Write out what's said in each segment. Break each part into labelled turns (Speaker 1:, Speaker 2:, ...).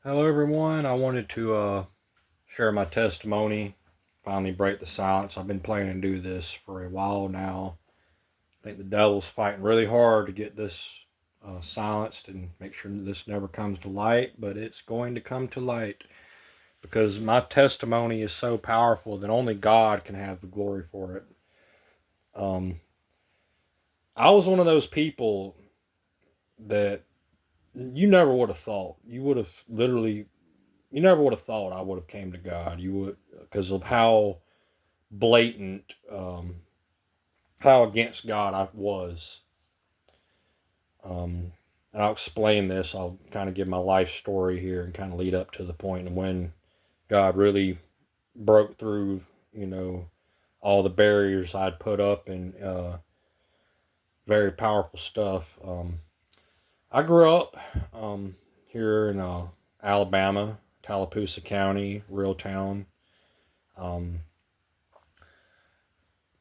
Speaker 1: Hello, everyone. I wanted to share my testimony, finally break the silence. I've been planning to do this for a while now. I think the devil's fighting really hard to get this silenced and make sure that this never comes to light, but it's going to come to light because my testimony is so powerful that only God can have the glory for it. Um, I was one of those people that you never would have thought. You never would have thought I would have came to God. You would, because of how blatant, how against God I was. Um, and I'll explain this. I'll kind of give my life story here and kind of lead up to the point of when God really broke through, you know, all the barriers I'd put up and very powerful stuff. I grew up here in Alabama, Tallapoosa County, real town. Um,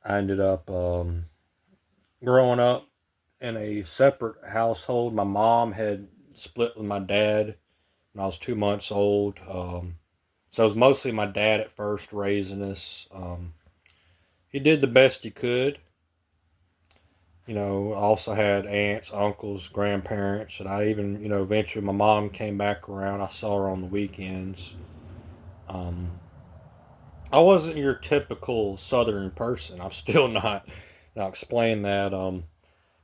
Speaker 1: I ended up growing up in a separate household. My mom had split with my dad when I was 2 months old. So it was mostly my dad at first raising us. He did the best he could. I also had aunts, uncles, grandparents, and I even, eventually my mom came back around. I saw her on the weekends. Um, I wasn't your typical Southern person. I'm still not. I'll explain that.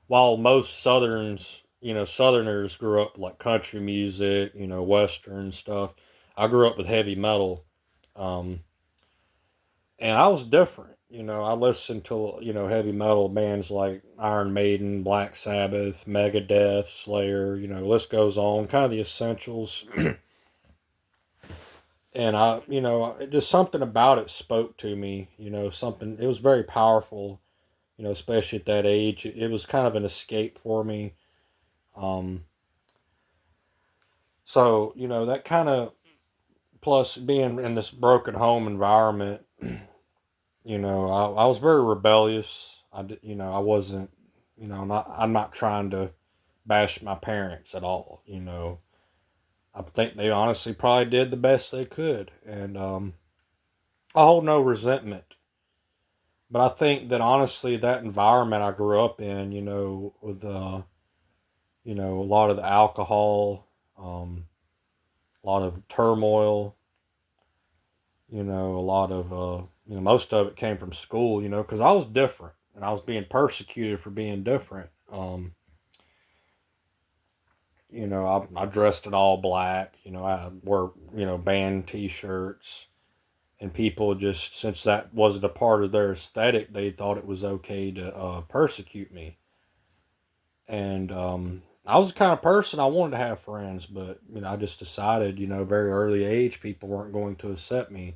Speaker 1: While most Southerners grew up like country music, Western stuff, I grew up with heavy metal. Um, and I was different. I listened to, heavy metal bands like Iron Maiden, Black Sabbath, Megadeth, Slayer, list goes on, kind of the essentials. And just something about it spoke to me, it was very powerful, especially at that age. It was kind of an escape for me. Um, So, that kind of, plus being in this broken home environment, I was very rebellious. I wasn't, I'm not trying to bash my parents at all. I think they honestly probably did the best they could. And I hold no resentment. But I think that honestly, that environment I grew up in, with, a lot of the alcohol, a lot of turmoil, a lot of, most of it came from school, because I was different and I was being persecuted for being different. I dressed in all black, I wore, band t shirts, and people just, since that wasn't a part of their aesthetic, they thought it was okay to persecute me. And I was the kind of person I wanted to have friends, but, I just decided, very early age, people weren't going to accept me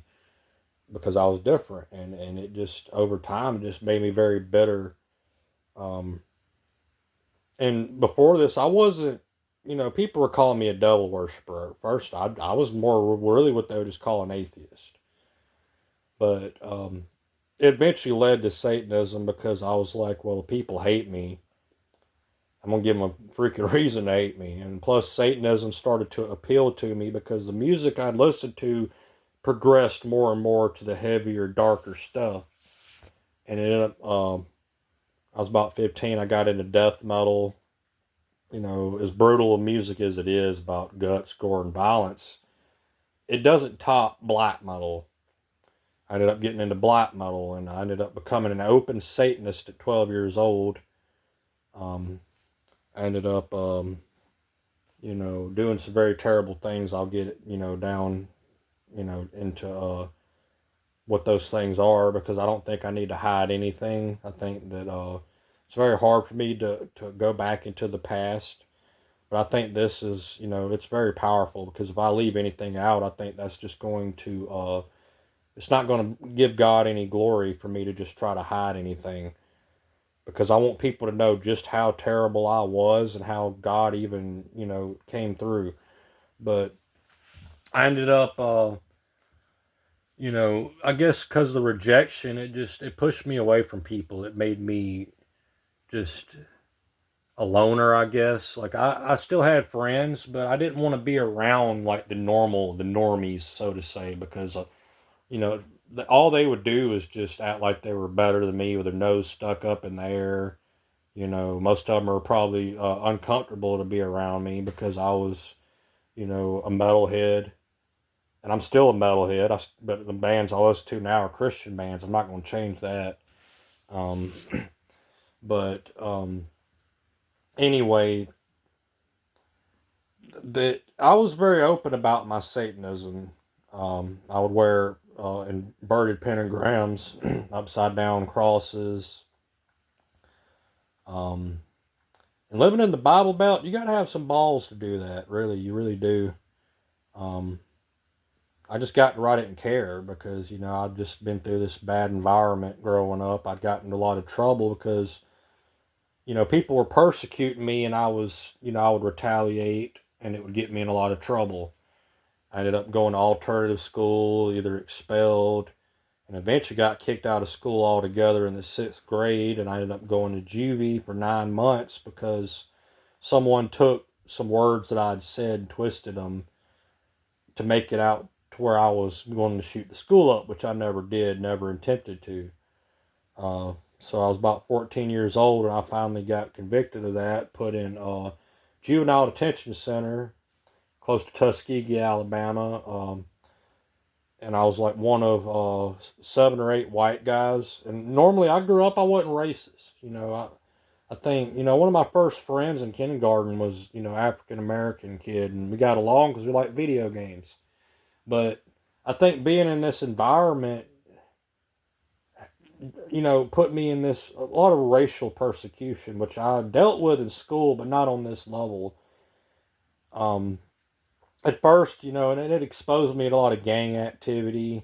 Speaker 1: because I was different, and it just over time it just made me very bitter. Um, and before this, I wasn't. People were calling me a devil worshiper at first. I was more really what they would just call an atheist, but it eventually led to Satanism because I was like, well, if people hate me, I'm gonna give them a freaking reason to hate me. And plus, Satanism started to appeal to me because the music I listened to progressed more and more to the heavier, darker stuff. And it ended up, I was about 15. I got into death metal. As brutal of music as it is about guts, gore, and violence, it doesn't top black metal. I ended up getting into black metal, and I ended up becoming an open Satanist at 12 years old. Um, I ended up, doing some very terrible things. I'll get, down, into what those things are because I don't think I need to hide anything. I think that it's very hard for me to go back into the past. But I think this is, it's very powerful because if I leave anything out, I think that's just going to, it's not going to give God any glory for me to just try to hide anything. Because I want people to know just how terrible I was and how God even, came through. But I ended up, I guess because of the rejection, it pushed me away from people. It made me just, a loner, I guess. Like I still had friends, but I didn't want to be around like the normies, so to say, because you know, all they would do is just act like they were better than me with their nose stuck up in the air. You know, most of them are probably uncomfortable to be around me because I was, a metalhead, and I'm still a metalhead. But the bands I listen to now are Christian bands. I'm not going to change that. Um, but anyway, that I was very open about my Satanism. I would wear inverted pentagrams, upside down crosses. Um, and living in the Bible Belt, you got to have some balls to do that. Really, you really do. Um, I just got to I didn't care because I've just been through this bad environment growing up. I'd gotten into a lot of trouble because people were persecuting me, and I would retaliate, and it would get me in a lot of trouble. I ended up going to alternative school, either expelled, and eventually got kicked out of school altogether in the sixth grade. And I ended up going to juvie for 9 months because someone took some words that I'd said and twisted them to make it out to where I was going to shoot the school up, which I never did, never attempted to. So I was about 14 years old, and I finally got convicted of that, put in juvenile detention center close to Tuskegee, Alabama. And I was like one of 7 or 8 white guys. And normally I grew up, I wasn't racist. I think, one of my first friends in kindergarten was, African American kid, and we got along because we liked video games. But I think being in this environment, put me in this a lot of racial persecution, which I dealt with in school, but not on this level. Um, at first, and it exposed me to a lot of gang activity.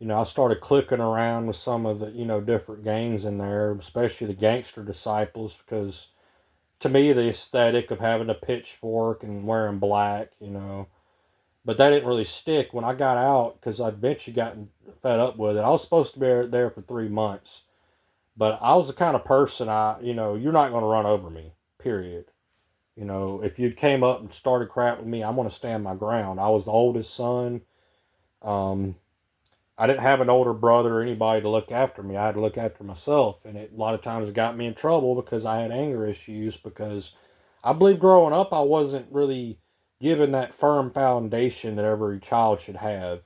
Speaker 1: I started clicking around with some of the, different gangs in there, especially the Gangster Disciples, because to me, the aesthetic of having a pitchfork and wearing black, but that didn't really stick when I got out because I'd eventually gotten fed up with it. I was supposed to be there for 3 months, but I was the kind of person you're not going to run over me, period. If you came up and started crap with me, I'm going to stand my ground. I was the oldest son. Um, I didn't have an older brother or anybody to look after me. I had to look after myself, and a lot of times it got me in trouble because I had anger issues. Because I believe growing up, I wasn't really given that firm foundation that every child should have,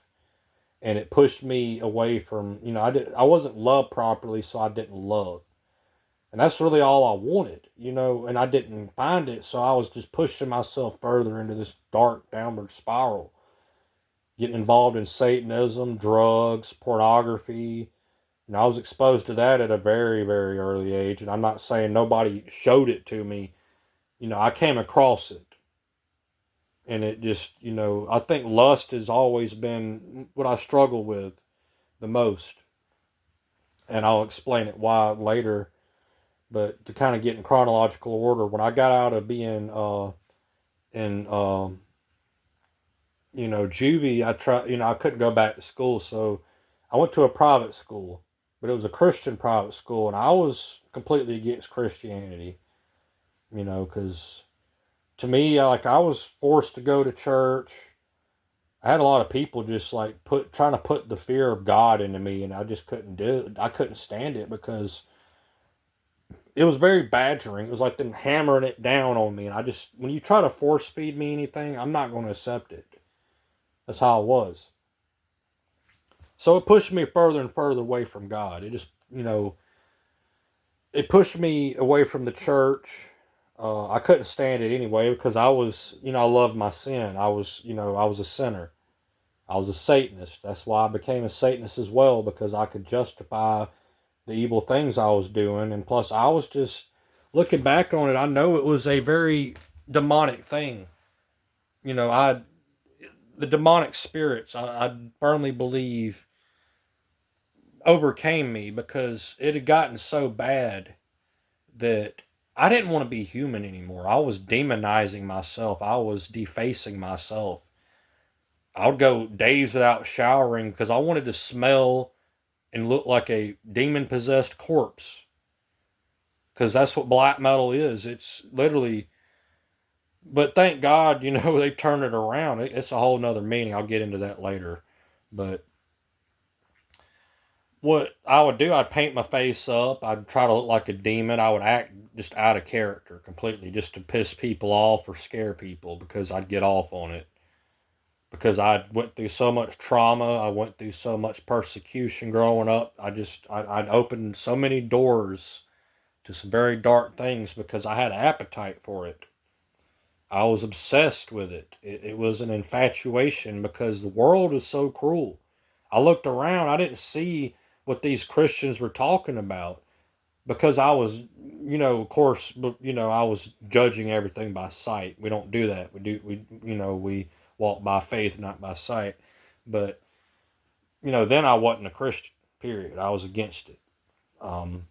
Speaker 1: and it pushed me away from I wasn't loved properly, so I didn't love, and that's really all I wanted, and I didn't find it, so I was just pushing myself further into this dark downward spiral, getting involved in Satanism, drugs, pornography. And I was exposed to that at a very, very early age. And I'm not saying nobody showed it to me. I came across it. And it just, I think lust has always been what I struggle with the most. And I'll explain it why later. But to kind of get in chronological order, when I got out of being in juvie, I tried, I couldn't go back to school. So I went to a private school, but it was a Christian private school. And I was completely against Christianity, because to me, like, I was forced to go to church. I had a lot of people just like trying to put the fear of God into me, and I just couldn't do it. I couldn't stand it because it was very badgering. It was like them hammering it down on me. And when you try to force feed me anything, I'm not going to accept it. That's how I was. So it pushed me further and further away from God. It just, it pushed me away from the church. I couldn't stand it anyway because I was, I loved my sin. I was a sinner. I was a Satanist. That's why I became a Satanist as well, because I could justify the evil things I was doing. And plus, I was just looking back on it, I know it was a very demonic thing. You know, I the demonic spirits, I firmly believe overcame me because it had gotten so bad that I didn't want to be human anymore. I was demonizing myself. I was defacing myself. I would go days without showering because I wanted to smell and look like a demon possessed corpse. because that's what black metal is. It's literally, but thank God, they turned it around. It's a whole nother meaning. I'll get into that later. But what I would do, I'd paint my face up. I'd try to look like a demon. I would act just out of character completely, just to piss people off or scare people, because I'd get off on it. Because I went through so much trauma, I went through so much persecution growing up. I'd opened so many doors to some very dark things because I had an appetite for it. I was obsessed with it. It was an infatuation because the world is so cruel. I looked around, I didn't see what these Christians were talking about because I was, of course, I was judging everything by sight. We don't do that. We walk by faith, not by sight. But, then I wasn't a Christian, period. I was against it. Um,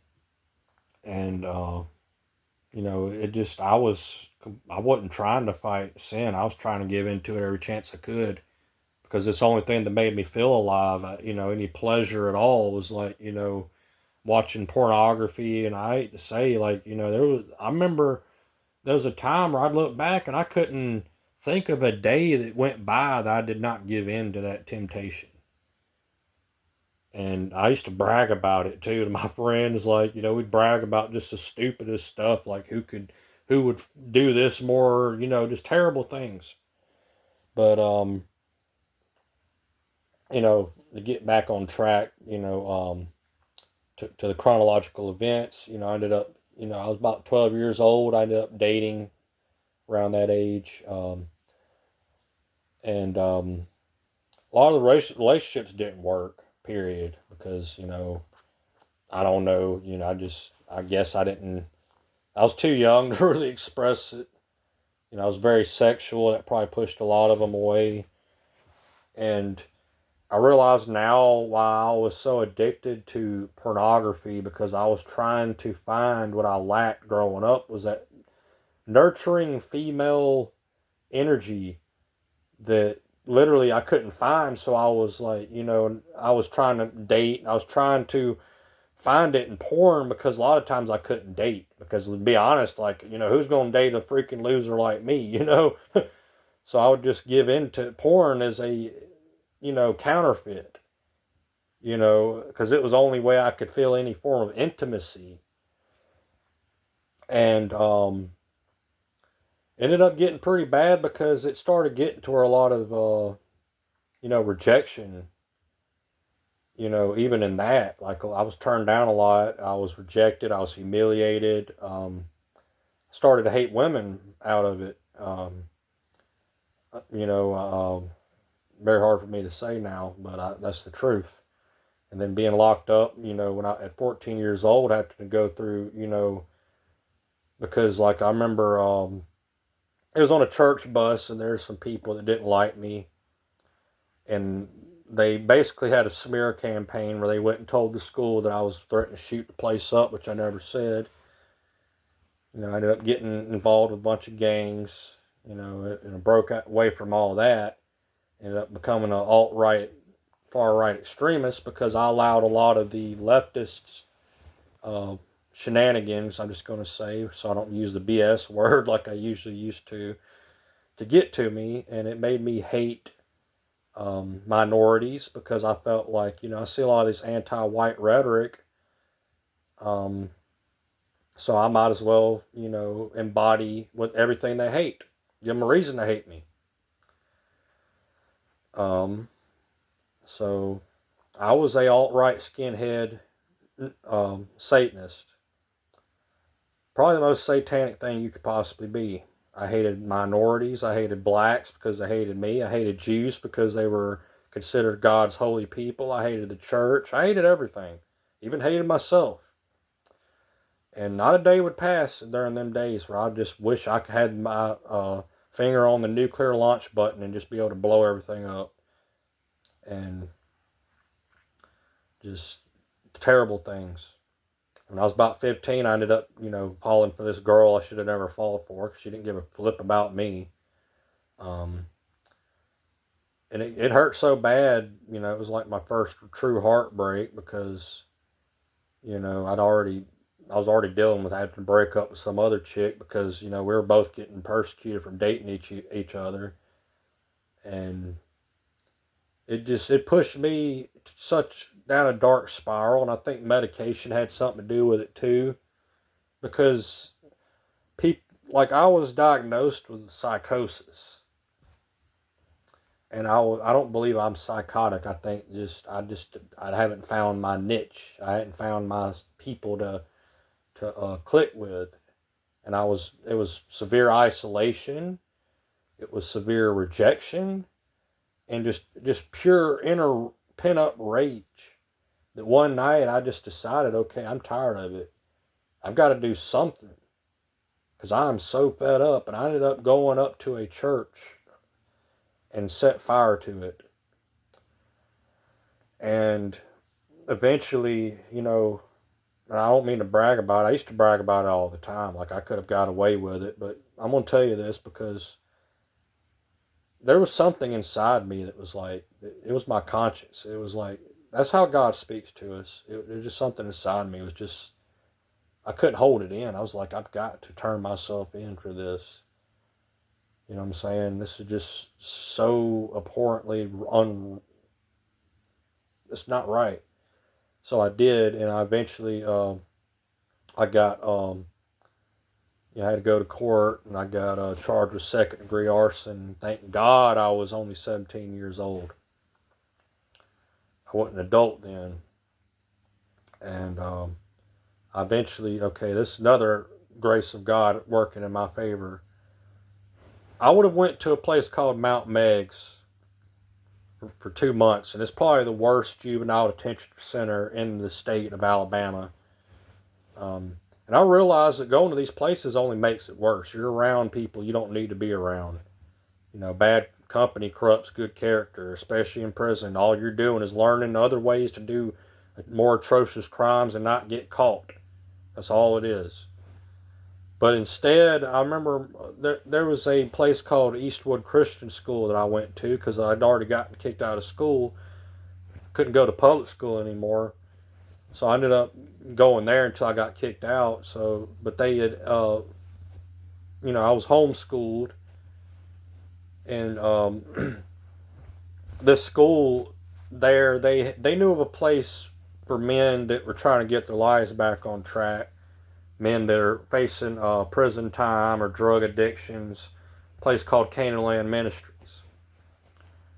Speaker 1: and, it just, I wasn't trying to fight sin. I was trying to give into it every chance I could because it's the only thing that made me feel alive. Any pleasure at all was like, watching pornography. And I hate to say, like, I remember there was a time where I'd look back and I couldn't think of a day that went by that I did not give in to that temptation. And I used to brag about it too to my friends. Like, we'd brag about just the stupidest stuff, like who would do this more, just terrible things. But, to get back on track, to the chronological events, I ended up, I was about 12 years old. I ended up dating around that age. And a lot of the relationships didn't work, period, because, I don't know, I guess I was too young to really express it. I was very sexual. That probably pushed a lot of them away. And I realize now why I was so addicted to pornography, because I was trying to find what I lacked growing up, was that nurturing female energy that literally I couldn't find. So I was like, I was trying to date. I was trying to find it in porn because a lot of times I couldn't date. Because to be honest, like, who's going to date a freaking loser like me? So I would just give in to porn as a, counterfeit, because it was the only way I could feel any form of intimacy. And ended up getting pretty bad because it started getting to where a lot of, rejection, even in that, like, I was turned down a lot. I was rejected. I was humiliated. Started to hate women out of it. You know, very hard for me to say now, but that's the truth. And then being locked up, when I at 14 years old, I had to go through, because like I remember, it was on a church bus, and there's some people that didn't like me, and they basically had a smear campaign where they went and told the school that I was threatening to shoot the place up, which I never said. I ended up getting involved with a bunch of gangs, and I broke away from all that. Ended up becoming an alt-right, far-right extremist because I allowed a lot of the leftists' uh, shenanigans, I'm just going to say, so I don't use the BS word like I usually used to get to me, and it made me hate minorities because I felt like, I see a lot of this anti-white rhetoric, um, so I might as well, embody with everything they hate. Give them a reason to hate me. Um, so I was a alt-right skinhead Satanist. Probably the most satanic thing you could possibly be. I hated minorities. I hated blacks because they hated me. I hated Jews because they were considered God's holy people. I hated the church. I hated everything. Even hated myself. And not a day would pass during them days where I just wish I had my finger on the nuclear launch button and just be able to blow everything up. And just terrible things. When I was about 15, I ended up, falling for this girl I should have never fallen for because she didn't give a flip about me. Um, and it hurt so bad, it was like my first true heartbreak because, I'd already I was already dealing with having to break up with some other chick because we were both getting persecuted from dating each other, and it pushed me such down a dark spiral, and I think medication had something to do with it too, because people like I was diagnosed with psychosis, and I don't believe I'm psychotic. I think I haven't found my niche. I hadn't found my people to click with, and it was severe isolation, it was severe rejection, and just pure inner pent up rage. That one night I just decided, okay, I'm tired of it. I've got to do something because I'm so fed up, and I ended up going up to a church and set fire to it. And eventually, and I don't mean to brag about it. I used to brag about it all the time, like I could have got away with it. But I'm gonna tell you this because there was something inside me that was like it was my conscience. It was like that's how God speaks to us. It was just something inside me. It was just I couldn't hold it in. I was like, I've got to turn myself in for this. You know what I'm saying? This is just so abhorrently it's not right. So I did, and I eventually I got I had to go to court, and I got charged with second degree arson. Thank God I was only 17 years old. I wasn't an adult then, and I eventually this is another grace of God working in my favor. I would have went to a place called Mount Meigs for 2 months, and it's probably the worst juvenile detention center in the state of Alabama. And I realize that going to these places only makes it worse. You're around people you don't need to be around. Bad company corrupts good character, especially in prison. All you're doing is learning other ways to do more atrocious crimes and not get caught. That's all it is. But instead, I remember there was a place called Eastwood Christian School that I went to because I'd already gotten kicked out of school. Couldn't go to public school anymore. So I ended up going there until I got kicked out. So, but they had, I was homeschooled, and this school there, they knew of a place for men that were trying to get their lives back on track, men that are facing prison time or drug addictions. A place called Canaan Land Ministries.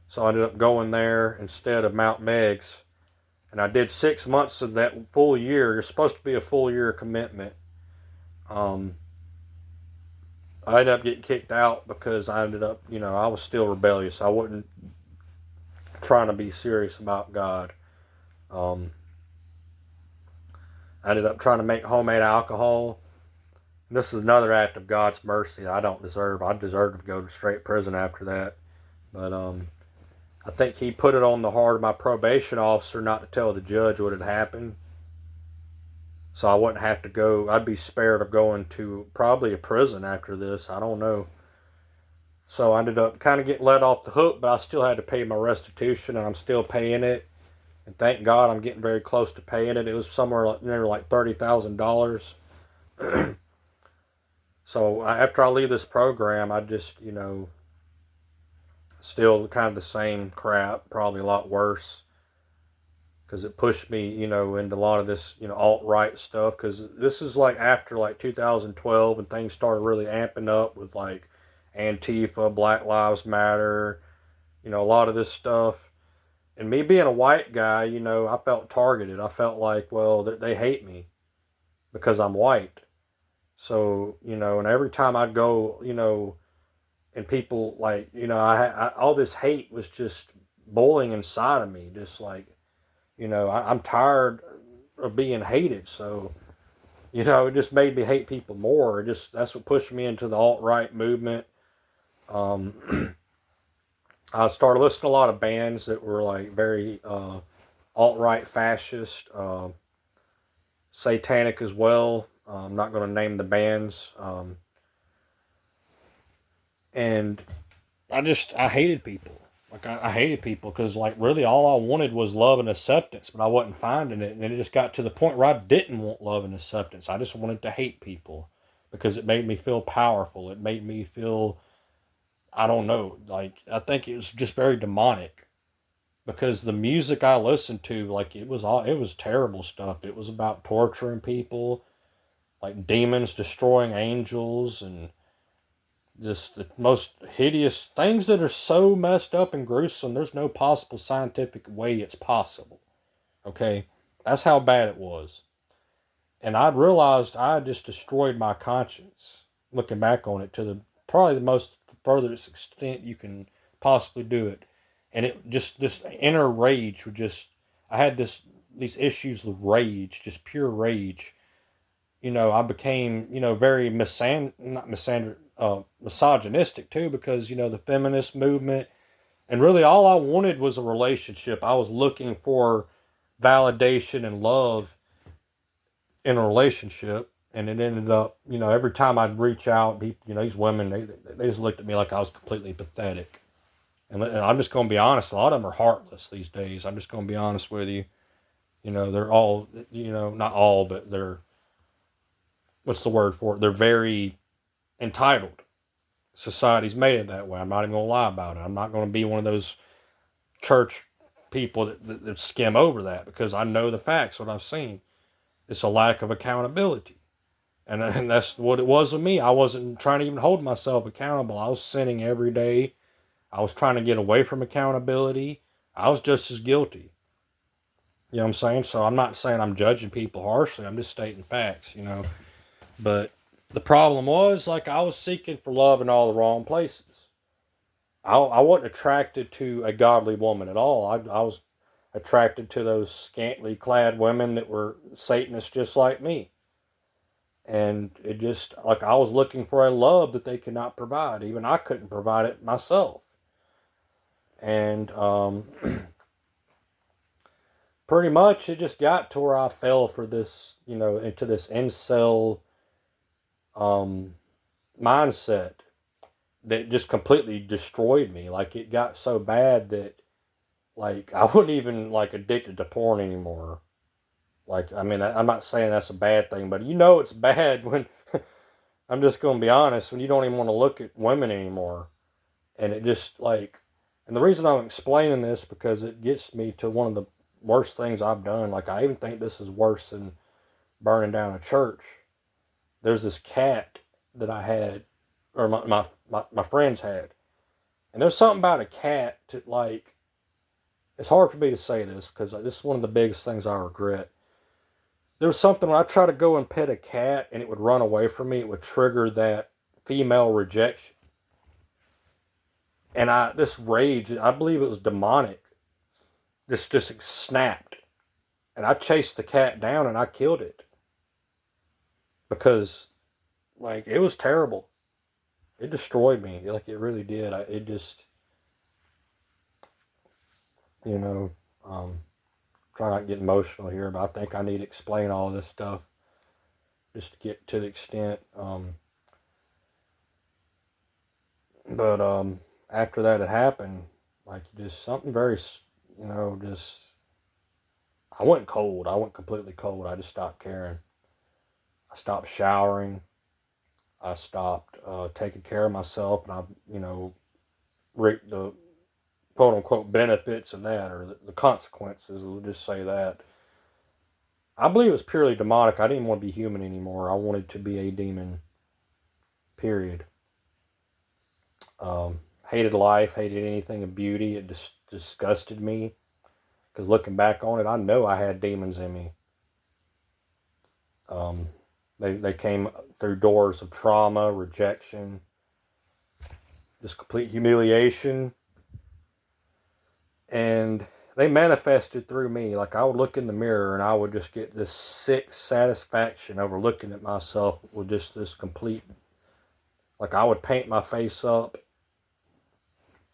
Speaker 1: So I ended up going there instead of Mount Meigs. And I did 6 months of that full year. You're supposed to be a full year commitment. I ended up getting kicked out because I ended up, I was still rebellious. I wasn't trying to be serious about God. I ended up trying to make homemade alcohol. This is another act of God's mercy I don't deserve. I deserve to go to straight prison after that. But I think he put it on the heart of my probation officer not to tell the judge what had happened. So I wouldn't have to go. I'd be spared of going to probably a prison after this. I don't know. So I ended up kind of getting let off the hook, but I still had to pay my restitution, and I'm still paying it. And thank God I'm getting very close to paying it. It was somewhere near like $30,000. So after I leave this program, I just, still kind of the same crap, probably a lot worse. Because it pushed me, into a lot of this, alt-right stuff. Because this is like after like 2012, and things started really amping up with like Antifa, Black Lives Matter, a lot of this stuff. And me being a white guy, I felt targeted. I felt like, well, they hate me because I'm white. So, and every time I'd go, and people like, all this hate was just boiling inside of me. Just like, I'm tired of being hated. So, it just made me hate people more. That's what pushed me into the alt-right movement. I started listening to a lot of bands that were like very alt-right fascist, satanic as well. I'm not going to name the bands. And I hated people. Like I hated people because like really all I wanted was love and acceptance, but I wasn't finding it, and it just got to the point where I didn't want love and acceptance. I just wanted to hate people because it made me feel powerful. It made me feel, I don't know, like I think it was just very demonic because the music I listened to, like it was terrible stuff. It was about torturing people, like demons destroying angels, and just the most hideous things that are so messed up and gruesome. There's no possible scientific way it's possible. Okay, that's how bad it was, and I realized I had just destroyed my conscience. Looking back on it, to the probably the most furthest extent you can possibly do it, and it just this inner rage would just. I had these issues with rage, just pure rage. I became, very not misogynistic too, because, the feminist movement, and really all I wanted was a relationship. I was looking for validation and love in a relationship. And it ended up, every time I'd reach out, these women, they just looked at me like I was completely pathetic. And I'm just going to be honest, a lot of them are heartless these days. I'm just going to be honest with you. They're all, not all, but they're, what's the word for it? They're very entitled. Society's made it that way. I'm not even going to lie about it. I'm not going to be one of those church people that skim over that, because I know the facts, what I've seen. It's a lack of accountability. And that's what it was with me. I wasn't trying to even hold myself accountable. I was sinning every day. I was trying to get away from accountability. I was just as guilty. You know what I'm saying? So I'm not saying I'm judging people harshly. I'm just stating facts. But the problem was, like, I was seeking for love in all the wrong places. I wasn't attracted to a godly woman at all. I was attracted to those scantily clad women that were Satanists just like me. And it just, like, I was looking for a love that they could not provide. Even I couldn't provide it myself. And pretty much it just got to where I fell for this, into this incel mindset that just completely destroyed me. Like, it got so bad that, like, I wasn't even, like, addicted to porn anymore. Like, I mean, I'm not saying that's a bad thing, but it's bad when, I'm just going to be honest, when you don't even want to look at women anymore. And it just, like, and the reason I'm explaining this, because it gets me to one of the worst things I've done. Like, I even think this is worse than burning down a church. There's this cat that I had, or my friends had. And there's something about a cat to, like, it's hard for me to say this because this is one of the biggest things I regret. There was something when I try to go and pet a cat and it would run away from me, it would trigger that female rejection. And this rage, I believe it was demonic, just snapped. And I chased the cat down and I killed it. Because, like, it was terrible. It destroyed me. Like, it really did. It just, you know, um, try not to get emotional here, but I think I need to explain all this stuff just to get to the extent. But after that had happened, like, just something very, just, I went cold. I went completely cold. I just stopped caring. I stopped showering. I stopped taking care of myself, and I, reaped the quote unquote benefits of that, or the consequences. We'll just say that. I believe it was purely demonic. I didn't want to be human anymore. I wanted to be a demon. Period. Hated life. Hated anything of beauty. It just disgusted me. Because looking back on it, I know I had demons in me. Um, they came through doors of trauma, rejection, just complete humiliation, and they manifested through me. Like, I would look in the mirror and I would just get this sick satisfaction over looking at myself with just this complete, like, I would paint my face up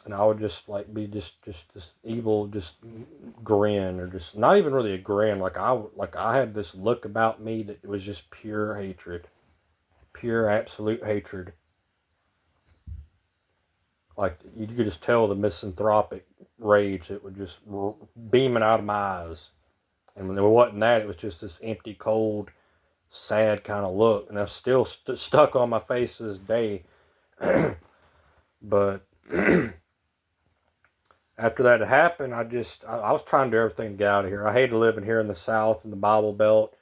Speaker 1: and I would just, like, be just this evil just grin, or just not even really a grin. Like, I had this look about me that was just pure hatred, pure absolute hatred. Like you could just tell the misanthropic rage that was just beaming out of my eyes. And when it wasn't that, it was just this empty, cold, sad kind of look. And that's still stuck on my face to this day. But after that had happened, I was trying to do everything to get out of here. I hated living here in the South in the Bible Belt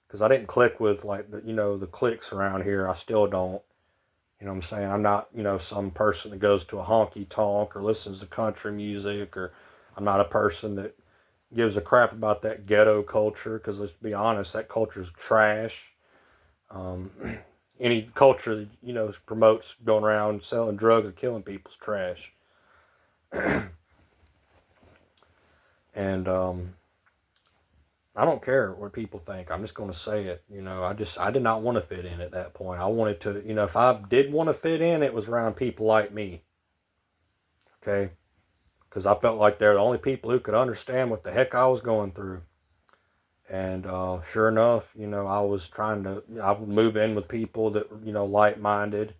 Speaker 1: because I didn't click with like the cliques around here. I still don't. You know what I'm saying? I'm not, some person that goes to a honky tonk or listens to country music, or I'm not a person that gives a crap about that ghetto culture, because let's be honest, that culture is trash. Um, any culture that, promotes going around selling drugs and killing people is trash. And I don't care what people think. I'm just going to say it. I did not want to fit in at that point. I wanted to, if I did want to fit in, it was around people like me. Okay. Because I felt like they're the only people who could understand what the heck I was going through. And sure enough, I would move in with people that were, like-minded.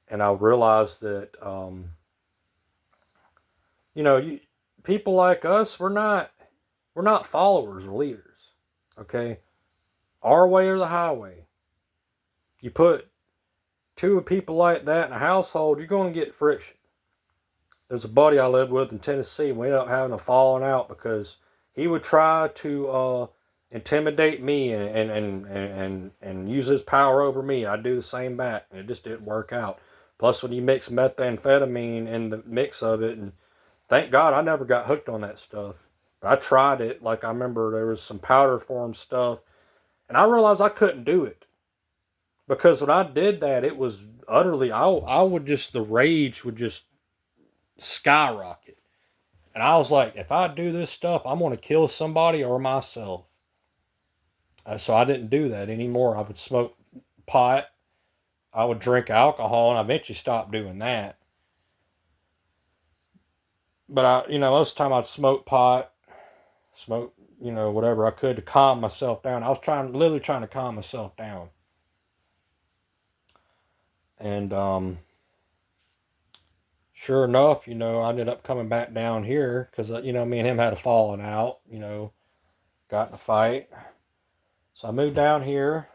Speaker 1: And I realized that, people like us, we're not followers or leaders. Okay. Our way or the highway. You put two people like that in a household, you're going to get friction. There's a buddy I lived with in Tennessee. We ended up having a falling out because he would try to intimidate me and use his power over me. I'd do the same back, and it just didn't work out. Plus, when you mix methamphetamine in the mix of it, and thank God I never got hooked on that stuff. But I tried it. Like, I remember there was some powder form stuff, and I realized I couldn't do it. Because when I did that, it was utterly, I would just, the rage would just skyrocket. And I was like, if I do this stuff, I'm going to kill somebody or myself. So I didn't do that anymore. I would smoke pot. I would drink alcohol, and I eventually stopped doing that. But most of the time I'd smoke pot, smoke, whatever I could to calm myself down. I was literally trying to calm myself down. And sure enough, I ended up coming back down here because, me and him had a falling out, got in a fight. So I moved down here.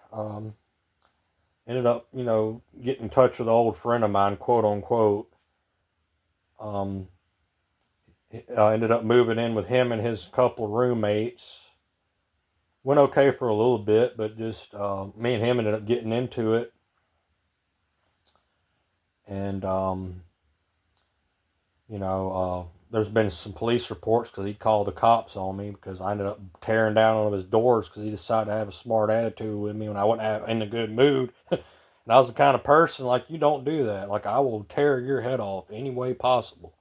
Speaker 1: Ended up, getting in touch with an old friend of mine, quote unquote. Um, I ended up moving in with him and his couple of roommates. Went okay for a little bit, but just me and him ended up getting into it. And, there's been some police reports because he called the cops on me because I ended up tearing down one of his doors because he decided to have a smart attitude with me when I wasn't in a good mood. And I was the kind of person, like, you don't do that. Like, I will tear your head off any way possible.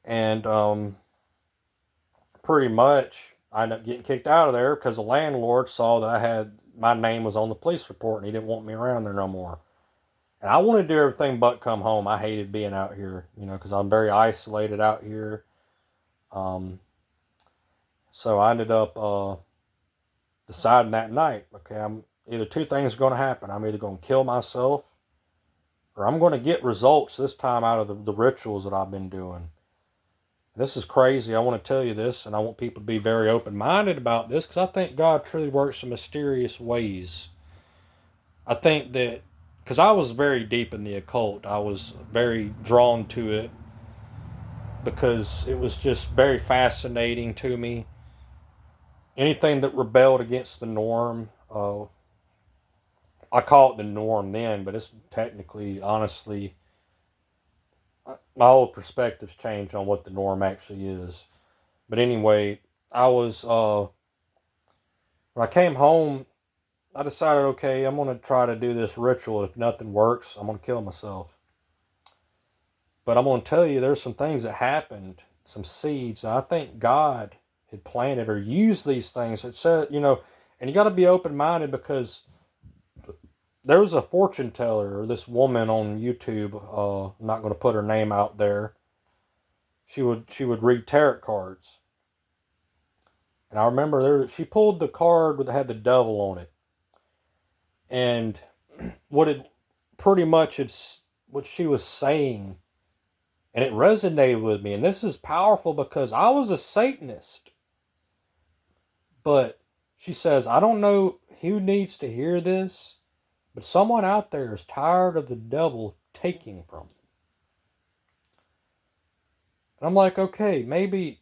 Speaker 1: And pretty much I ended up getting kicked out of there because the landlord saw that my name was on the police report and he didn't want me around there no more. And I wanted to do everything but come home. I hated being out here, because I'm very isolated out here. So I ended up deciding that night, okay, I'm either two things are going to happen. I'm either going to kill myself or I'm going to get results this time out of the rituals that I've been doing. This is crazy. I want to tell you this, and I want people to be very open-minded about this because I think God truly works in mysterious ways. I think that because I was very deep in the occult, I was very drawn to it because it was just very fascinating to me. Anything that rebelled against the norm, I call it the norm then, but it's technically, honestly, my whole perspective's changed on what the norm actually is. But anyway, when I came home, I decided, okay, I'm going to try to do this ritual. If nothing works, I'm going to kill myself. But I'm going to tell you, there's some things that happened, some seeds. And I think God had planted or used these things. It said, and you got to be open minded because there was a fortune teller, or this woman on YouTube. I'm not going to put her name out there. She would read tarot cards, and I remember she pulled the card that had the devil on it, and what had pretty much it's what she was saying, and it resonated with me. And this is powerful because I was a Satanist. But she says, I don't know who needs to hear this, but someone out there is tired of the devil taking from them. And I'm like, okay, maybe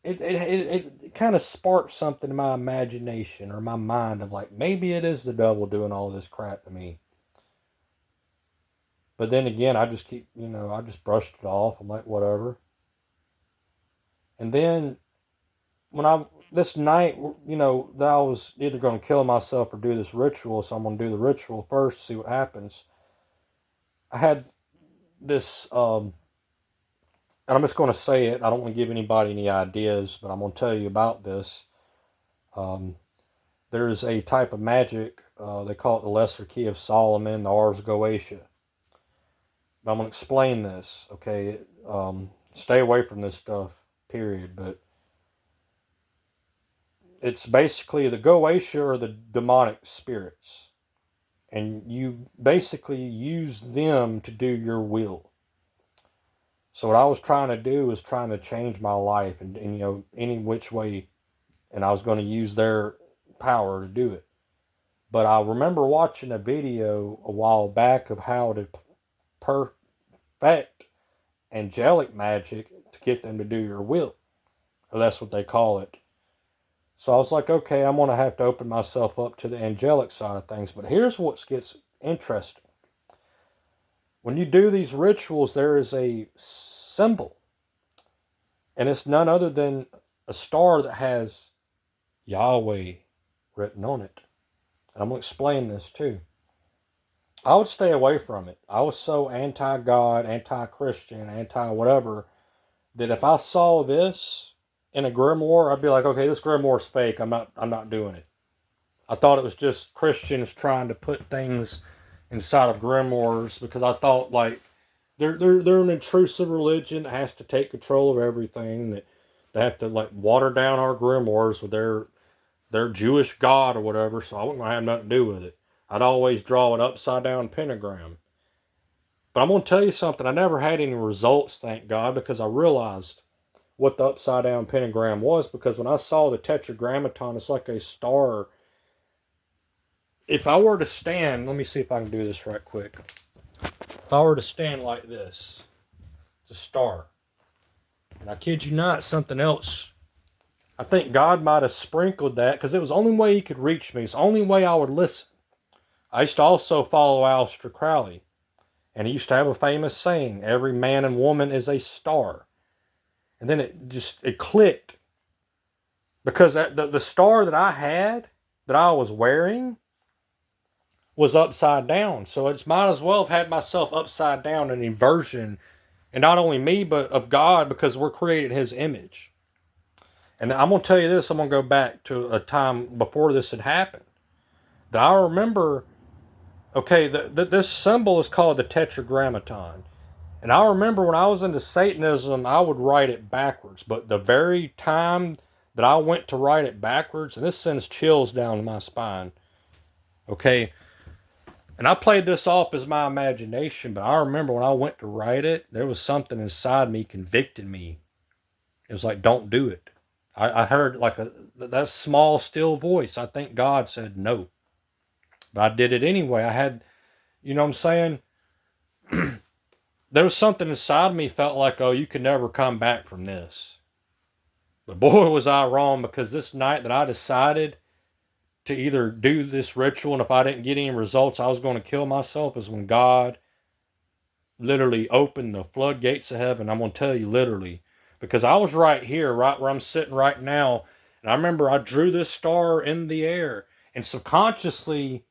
Speaker 1: it kind of sparked something in my imagination or my mind of like, maybe it is the devil doing all this crap to me. But then again, I just keep, I just brushed it off. I'm like, whatever. And then this night, that I was either going to kill myself or do this ritual, so I'm going to do the ritual first to see what happens. I had this, and I'm just going to say it. I don't want to give anybody any ideas, but I'm going to tell you about this. There's a type of magic, they call it the Lesser Key of Solomon, the Ars Goetia. But I'm going to explain this, okay? Stay away from this stuff, period. But it's basically the Goetia or the demonic spirits. And you basically use them to do your will. So what I was trying to do was trying to change my life and any which way. And I was going to use their power to do it. But I remember watching a video a while back of how to perfect angelic magic to get them to do your will. Or that's what they call it. So I was like, okay, I'm going to have to open myself up to the angelic side of things. But here's what gets interesting. When you do these rituals, there is a symbol. And it's none other than a star that has Yahweh written on it. And I'm going to explain this too. I would stay away from it. I was so anti-God, anti-Christian, anti-whatever, that if I saw this in a grimoire, I'd be like, okay, this grimoire's fake. I'm not doing it. I thought it was just Christians trying to put things inside of grimoires because I thought like they're an intrusive religion that has to take control of everything. That they have to like water down our grimoires with their Jewish God or whatever. So I wasn't gonna have nothing to do with it. I'd always draw an upside down pentagram. But I'm gonna tell you something. I never had any results, thank God, because I realized what the upside down pentagram was, because when I saw the tetragrammaton, it's like a star. If I were to stand, let me see if I can do this right quick. If I were to stand like this, it's a star. And I kid you not, something else. I think God might have sprinkled that because it was the only way he could reach me. It's the only way I would listen. I used to also follow Aleister Crowley. And he used to have a famous saying, every man and woman is a star. And then it clicked. Because the star that I had, that I was wearing, was upside down. So it might as well have had myself upside down, an inversion. And not only me, but of God, because we're created in his image. And I'm going to tell you this, I'm going to go back to a time before this had happened. That I remember, okay, this symbol is called the tetragrammaton. And I remember when I was into Satanism, I would write it backwards. But the very time that I went to write it backwards, and this sends chills down my spine, okay? And I played this off as my imagination, but I remember when I went to write it, there was something inside me convicting me. It was like, don't do it. I heard like that small, still voice. I think God said no. But I did it anyway. I had, you know what I'm saying? There was something inside me felt like, oh, you can never come back from this. But boy, was I wrong, because this night that I decided to either do this ritual, and if I didn't get any results, I was going to kill myself, is when God literally opened the floodgates of heaven. I'm going to tell you literally, because I was right here, right where I'm sitting right now. And I remember I drew this star in the air, and subconsciously,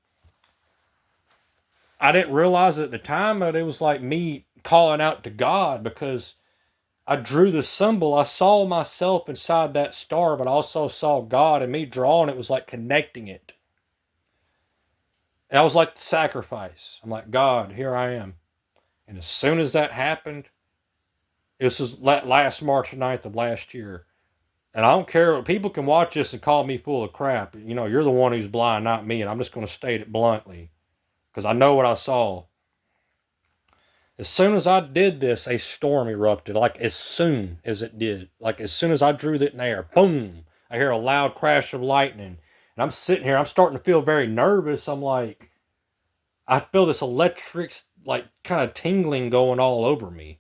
Speaker 1: I didn't realize at the time, but it was like me calling out to God, because I drew the symbol. I saw myself inside that star, but I also saw God, and me drawing it was like connecting it. And I was like the sacrifice. I'm like, God, here I am. And as soon as that happened, this was last March 9th of last year. And I don't care. People can watch this and call me full of crap. You're the one who's blind, not me. And I'm just going to state it bluntly. because I know what I saw. As soon as I did this, a storm erupted. Like as soon as it did, like as soon as I drew it in the air, boom! I hear a loud crash of lightning, and I'm sitting here. I'm starting to feel very nervous. I'm like, I feel this electric, like kind of tingling going all over me.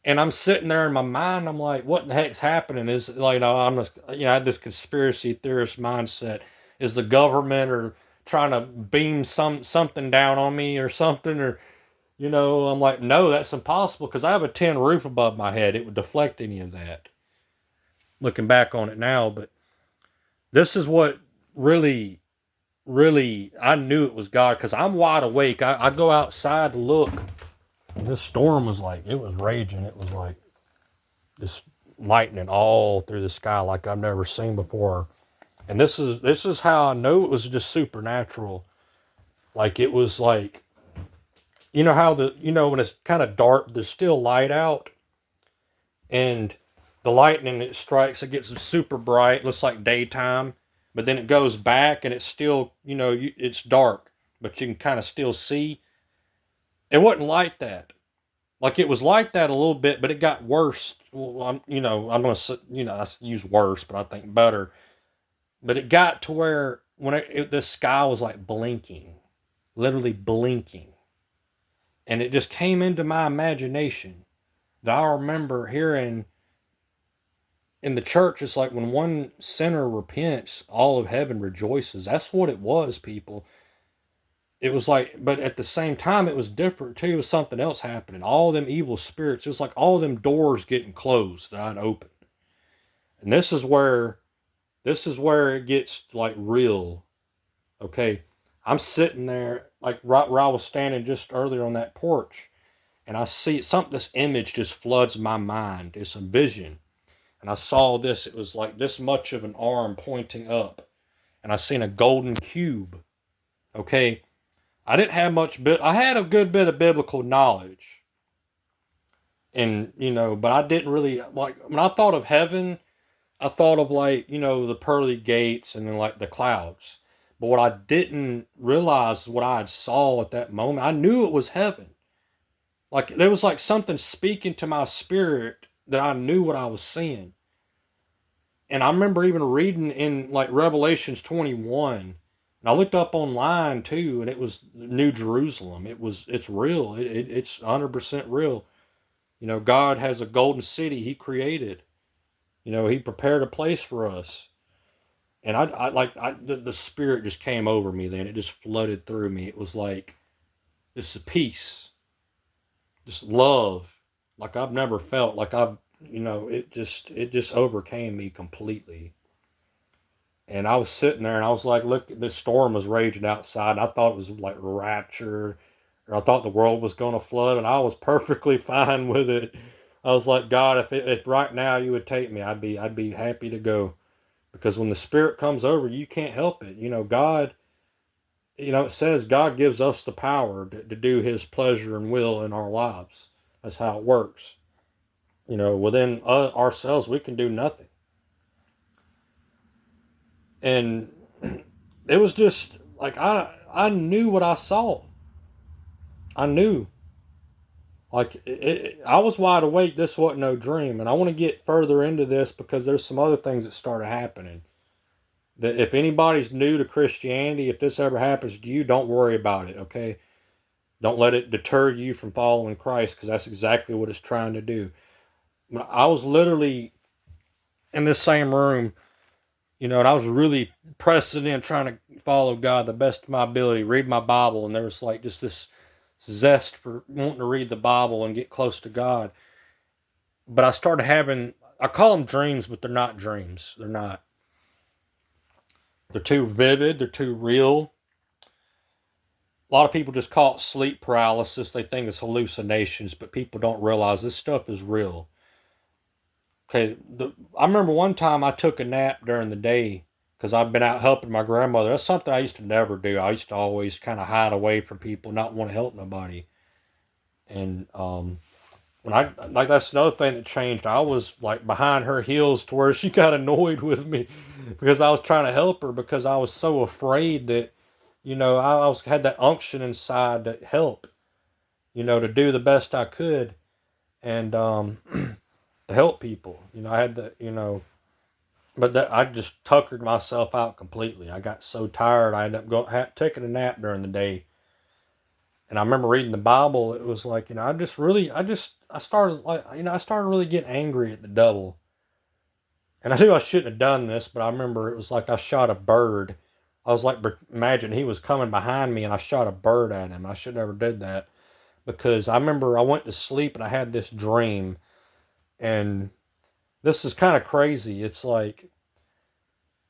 Speaker 1: And I'm sitting there in my mind. I'm like, what the heck's happening? Is like, I'm just, I had this conspiracy theorist mindset. Is the government or trying to beam something down on me or something? Or I'm like, no, that's impossible because I have a tin roof above my head. It would deflect any of that. Looking back on it now, but this is what really, really, I knew it was God because I'm wide awake. I go outside to look. And this storm was like, it was raging. It was like this lightning all through the sky like I've never seen before. And this is how I know it was just supernatural. Like it was like, how when it's kind of dark, there's still light out, and the lightning it strikes, it gets super bright, looks like daytime, but then it goes back and it's still, it's dark, but you can kind of still see. It wasn't like that. Like it was like that a little bit, but it got worse. Well, I'm going to, I use worse, but I think better. But it got to where when the sky was like blinking, literally blinking. And it just came into my imagination that I remember hearing in the church. It's like when one sinner repents, all of heaven rejoices. That's what it was, people. It was like, but at the same time, it was different too. It was something else happening. All them evil spirits, it was like all them doors getting closed that I'd opened. And this is where it gets like real. Okay. I'm sitting there, like right where I was standing just earlier on that porch, and I see something, this image just floods my mind. It's a vision. And I saw this, it was like this much of an arm pointing up. And I seen a golden cube. Okay. I didn't have much, I had a good bit of biblical knowledge. And, but I didn't really, like, when I thought of heaven, I thought of like, the pearly gates and then like the clouds. But what I didn't realize, what I had saw at that moment, I knew it was heaven. Like there was like something speaking to my spirit that I knew what I was seeing. And I remember even reading in like Revelations 21, and I looked up online too, and it was New Jerusalem. It's real. It's 100% real. God has a golden city He created. He prepared a place for us. And the spirit just came over me then. It just flooded through me. It was like this peace, this love, like I've never felt. Like it just overcame me completely. And I was sitting there and I was like, look, this storm was raging outside. And I thought it was like rapture, or I thought the world was going to flood, and I was perfectly fine with it. I was like, God, if right now you would take me, I'd be happy to go. Because when the Spirit comes over, you can't help it. God, it says God gives us the power to do His pleasure and will in our lives. That's how it works. Within ourselves, we can do nothing. And it was just like I knew what I saw. I knew. Like I was wide awake. This wasn't no dream. And I want to get further into this because there's some other things that started happening. That if anybody's new to Christianity, if this ever happens to you, don't worry about it, okay? Don't let it deter you from following Christ, because that's exactly what it's trying to do. I was literally in this same room, and I was really pressing in, trying to follow God the best of my ability, read my Bible, and there was like just this zest for wanting to read the Bible and get close to God. But I started having, I call them dreams, but they're not dreams. They're not. They're too vivid. They're too real. A lot of people just call it sleep paralysis. They think it's hallucinations, but people don't realize this stuff is real. Okay, I remember one time I took a nap during the day because I've been out helping my grandmother. That's something I used to never do. I used to always kind of hide away from people, not want to help nobody. And when that's another thing that changed. I was like behind her heels to where she got annoyed with me because I was trying to help her, because I was so afraid that I was had that unction inside to help, to do the best I could, and to help people. I had the, but that I just tuckered myself out completely. I got so tired. I ended up taking a nap during the day. And I remember reading the Bible. It was like, I started like, I started really getting angry at the devil. And I knew I shouldn't have done this, but I remember it was like I shot a bird. I was like, imagine he was coming behind me and I shot a bird at him. I should never did that, because I remember I went to sleep and I had this dream, and this is kind of crazy. It's like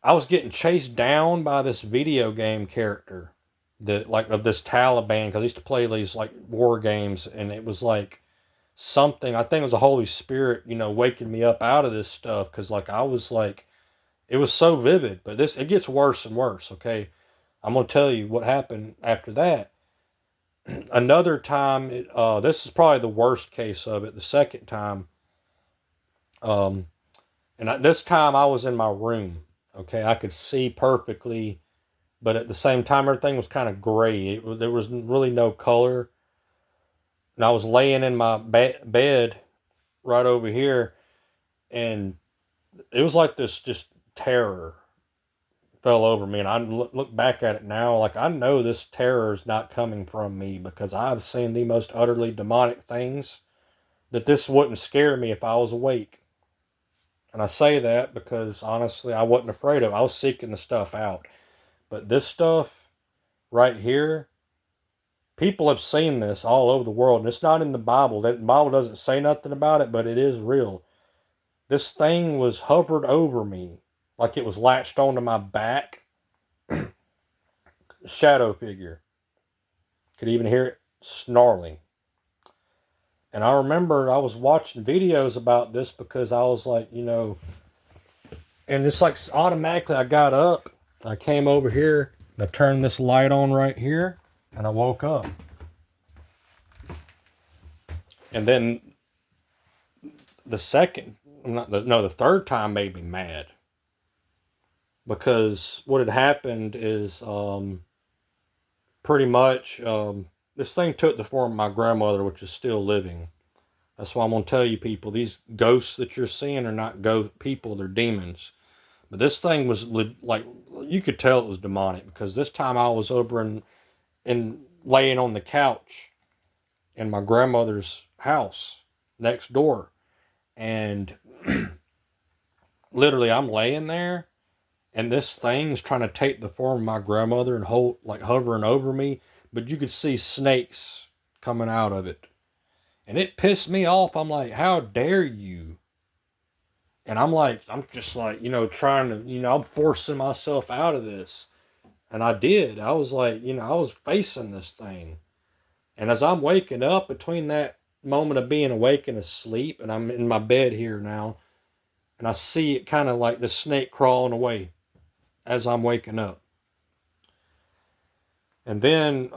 Speaker 1: I was getting chased down by this video game character that, like, of this Taliban, because I used to play these like war games, and it was like something, I think it was the Holy Spirit, waking me up out of this stuff, because like I was like, it was so vivid. But it gets worse and worse. Okay, I'm gonna tell you what happened after that. Another time, this is probably the worst case of it. The second time, um, this time I was in my room. Okay, I could see perfectly, but at the same time, everything was kind of gray. There was really no color, and I was laying in my bed right over here, and it was like this just terror fell over me. And I look back at it now, like, I know this terror is not coming from me, because I've seen the most utterly demonic things, that this wouldn't scare me if I was awake. And I say that because honestly, I wasn't afraid of it. I was seeking the stuff out. But this stuff right here, people have seen this all over the world, and it's not in the Bible. The Bible doesn't say nothing about it, but it is real. This thing was hovered over me, like it was latched onto my back. Shadow figure. Could even hear it snarling. And I remember I was watching videos about this, because I was like, and it's like automatically I got up, I came over here, and I turned this light on right here, and I woke up. And then the second, the third time made me mad, because what had happened is, pretty much, this thing took the form of my grandmother, which is still living. That's why I'm going to tell you, people, these ghosts that you're seeing are not ghost people, they're demons. But this thing was like, you could tell it was demonic, because this time I was over and laying on the couch in my grandmother's house next door. And literally I'm laying there, and this thing's trying to take the form of my grandmother and hovering over me, but you could see snakes coming out of it. And it pissed me off. I'm like, how dare you? And I'm just like, trying to, I'm forcing myself out of this. And I did. I was like, I was facing this thing. And as I'm waking up between that moment of being awake and asleep, and I'm in my bed here now, and I see it kind of like the snake crawling away as I'm waking up. And then,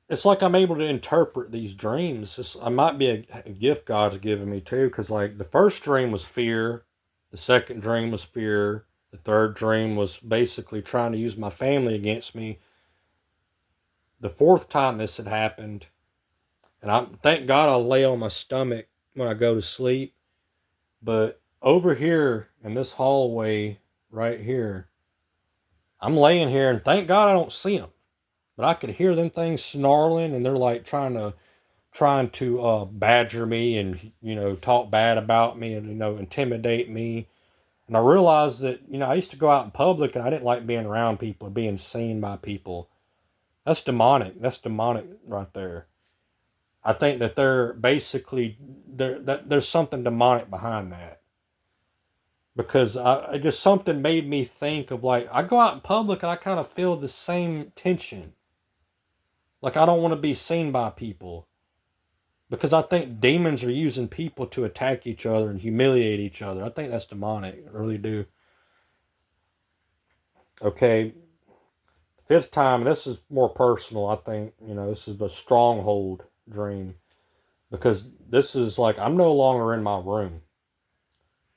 Speaker 1: it's like I'm able to interpret these dreams. I might be a gift God's given me too, because like the first dream was fear, the second dream was fear, the third dream was basically trying to use my family against me. The fourth time this had happened, and thank God I lay on my stomach when I go to sleep. But over here in this hallway right here, I'm laying here, and thank God I don't see them, but I could hear them things snarling, and they're like trying to badger me, and talk bad about me, and intimidate me. And I realized that I used to go out in public, and I didn't like being around people, being seen by people. That's demonic. That's demonic right there. I think that they're basically there's something demonic behind that, because just something made me think of, like, I go out in public and I kind of feel the same tension. Like, I don't want to be seen by people, because I think demons are using people to attack each other and humiliate each other. I think that's demonic. I really do. Okay. Fifth time, this is more personal. I think, this is a stronghold dream, because this is like, I'm no longer in my room.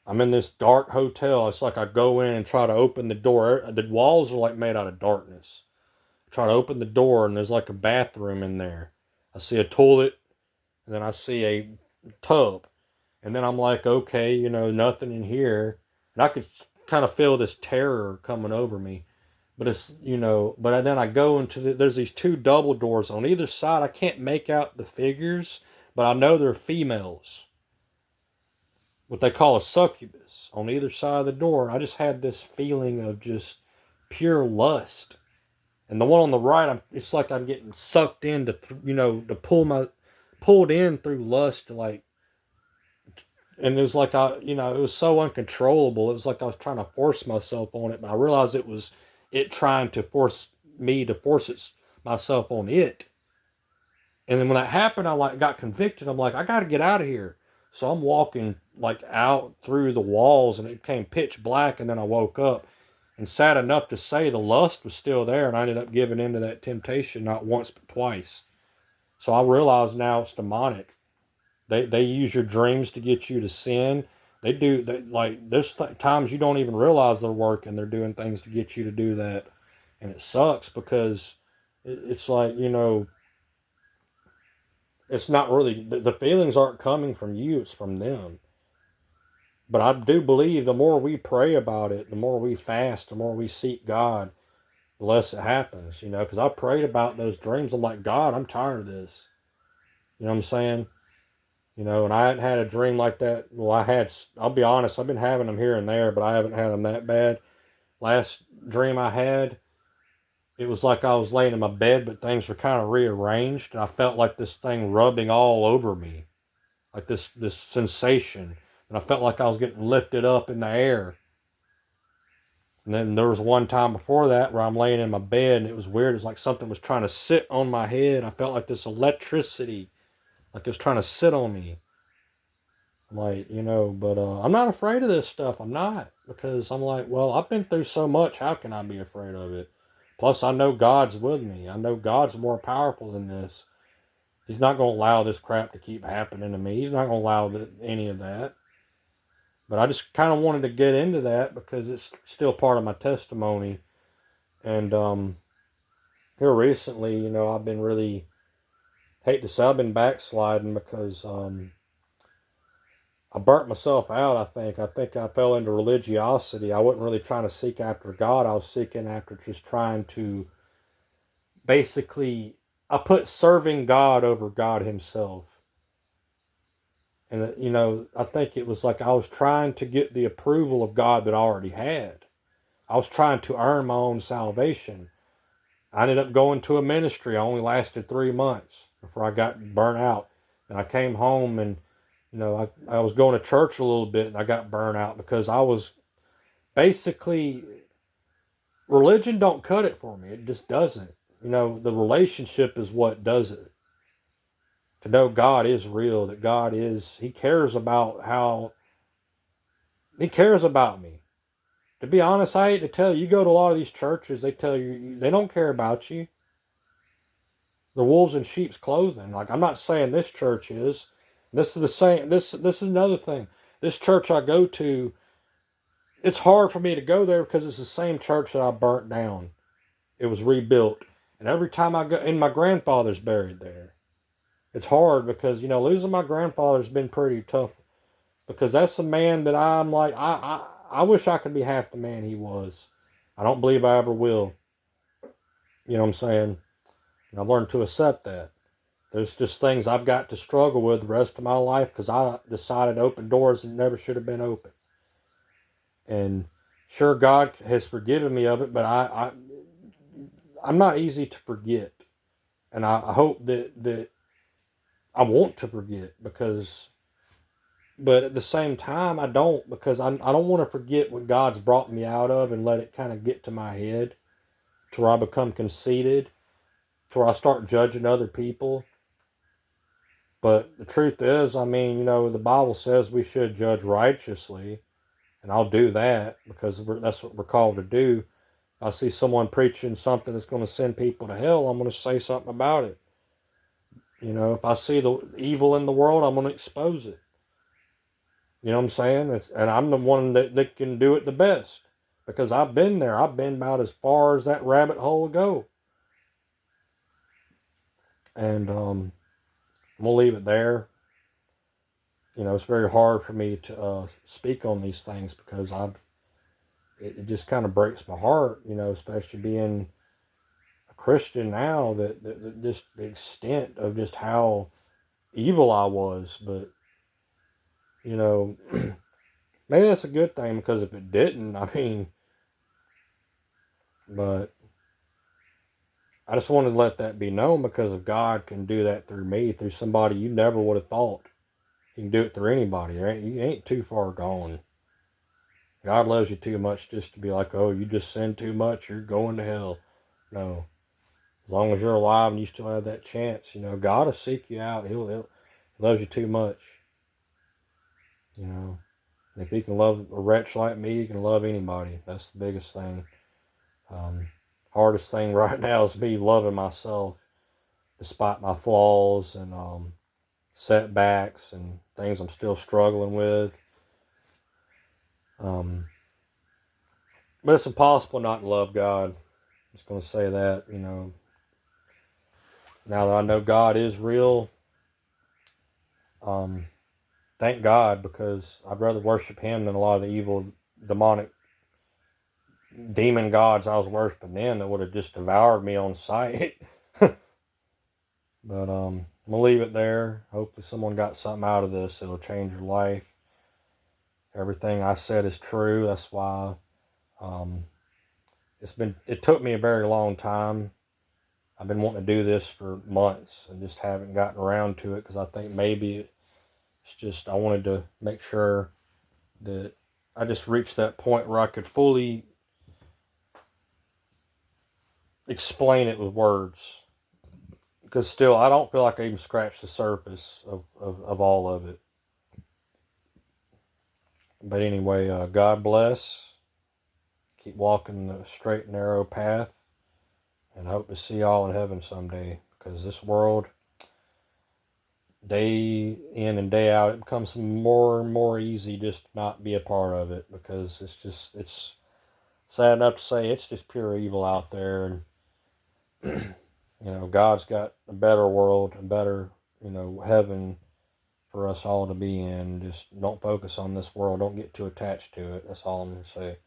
Speaker 1: I'm in this dark hotel. It's like I go in and try to open the door. The walls are like made out of darkness. I try to open the door and there's like a bathroom in there. I see a toilet and then I see a tub. And then I'm like, okay, nothing in here. And I could kind of feel this terror coming over me. But but then I go there's these two double doors on either side. I can't make out the figures, but I know they're females. What they call a succubus on either side of the door. I just had this feeling of just pure lust. And the one on the right, it's like I'm getting sucked in to pulled in through lust to like, and it was like it was so uncontrollable. It was like I was trying to force myself on it, but I realized it was it trying to force me to myself on it. And then when that happened, I like got convicted. I'm like, I got to get out of here. So I'm walking like out through the walls, and it became pitch black. And then I woke up, and sad enough to say, the lust was still there, and I ended up giving into that temptation not once but twice. So I realize now it's demonic. They use your dreams to get you to sin. They do like there's times you don't even realize they're working. They're doing things to get you to do that, and it sucks because it's like it's not really the feelings aren't coming from you, it's from them. But I do believe the more we pray about it, the more we fast, the more we seek God, the less it happens, because I prayed about those dreams. I'm like, God, I'm tired of this. You know what I'm saying? And I hadn't had a dream like that. Well, I'll be honest, I've been having them here and there, but I haven't had them that bad. Last dream I had, it was like I was laying in my bed, but things were kind of rearranged, and I felt like this thing rubbing all over me, like this sensation, and I felt like I was getting lifted up in the air. And then there was one time before that where I'm laying in my bed, and it was weird. It's like something was trying to sit on my head. I felt like this electricity, like it was trying to sit on me. I'm like, but I'm not afraid of this stuff. I'm not, because I'm like, well, I've been through so much. How can I be afraid of it? Plus, I know God's with me. I know God's more powerful than this. He's not going to allow this crap to keep happening to me. He's not going to allow any of that. But I just kind of wanted to get into that because it's still part of my testimony. And here recently, I've been really, hate to say, I've been backsliding because I burnt myself out, I think. I think I fell into religiosity. I wasn't really trying to seek after God. I was seeking after just trying to basically, I put serving God over God Himself. And, I think it was like I was trying to get the approval of God that I already had. I was trying to earn my own salvation. I ended up going to a ministry. I only lasted 3 months before I got burnt out. And I came home and, I was going to church a little bit and I got burnt out because I was basically, religion don't cut it for me. It just doesn't. The relationship is what does it. To know God is real, that He cares about He cares about me. To be honest, I hate to tell you, you go to a lot of these churches, they tell you, they don't care about you. The wolves in sheep's clothing. Like, I'm not saying this church is. This is the same. This is another thing. This church I go to, it's hard for me to go there because it's the same church that I burnt down. It was rebuilt. And every time I go, and my grandfather's buried there. It's hard because, losing my grandfather's been pretty tough. Because that's a man that I'm like, I wish I could be half the man he was. I don't believe I ever will. You know what I'm saying? And I've learned to accept that. There's just things I've got to struggle with the rest of my life because I decided to open doors that never should have been open. And sure, God has forgiven me of it, but I'm not easy to forget. And I hope that I want to forget but at the same time, I don't, because I don't want to forget what God's brought me out of and let it kind of get to my head to where I become conceited, to where I start judging other people. But the truth is, I mean, the Bible says we should judge righteously, and I'll do that because that's what we're called to do. If I see someone preaching something that's going to send people to hell, I'm going to say something about it. If I see the evil in the world, I'm going to expose it. You know what I'm saying? And I'm the one that can do it the best because I've been there. I've been about as far as that rabbit hole will go. And we'll leave it there. You know, it's very hard for me to speak on these things because it just kind of breaks my heart, you know, especially being a Christian now, that just the extent of just how evil I was. But, you know, maybe that's a good thing because if it didn't, I mean, but I just wanted to let that be known because if God can do that through me, through somebody you never would have thought, He can do it through anybody. Right? You ain't too far gone. God loves you too much just to be like, oh, you just sin too much, you're going to hell. No. As long as you're alive and you still have that chance, you know, God will seek you out. He loves you too much. You know. And if He can love a wretch like me, He can love anybody. That's the biggest thing. Um, hardest thing right now is me loving myself despite my flaws and setbacks and things I'm still struggling with. Um, but it's impossible not to love God. I'm just going to say that, you know. Now that I know God is real, um, thank God, because I'd rather worship Him than a lot of the evil, demonic, demon gods I was worshiping then that would have just devoured me on sight. But I'm gonna leave it there. Hopefully, someone got something out of this that'll change your life. Everything I said is true. That's why um, it took me a very long time. I've been wanting to do this for months and just haven't gotten around to it because I think maybe it's just I wanted to make sure that I just reached that point where I could fully explain it with words. Because still, I don't feel like I even scratched the surface of all of it. But anyway, God bless. Keep walking the straight and narrow path. And hope to see y'all in heaven someday. Because this world, day in and day out, it becomes more and more easy just to not be a part of it. Because it's sad enough to say it's just pure evil out there. And you know, God's got a better world, a better, you know, heaven for us all to be in. Just don't focus on this world. Don't get too attached to it. That's all I'm going to say.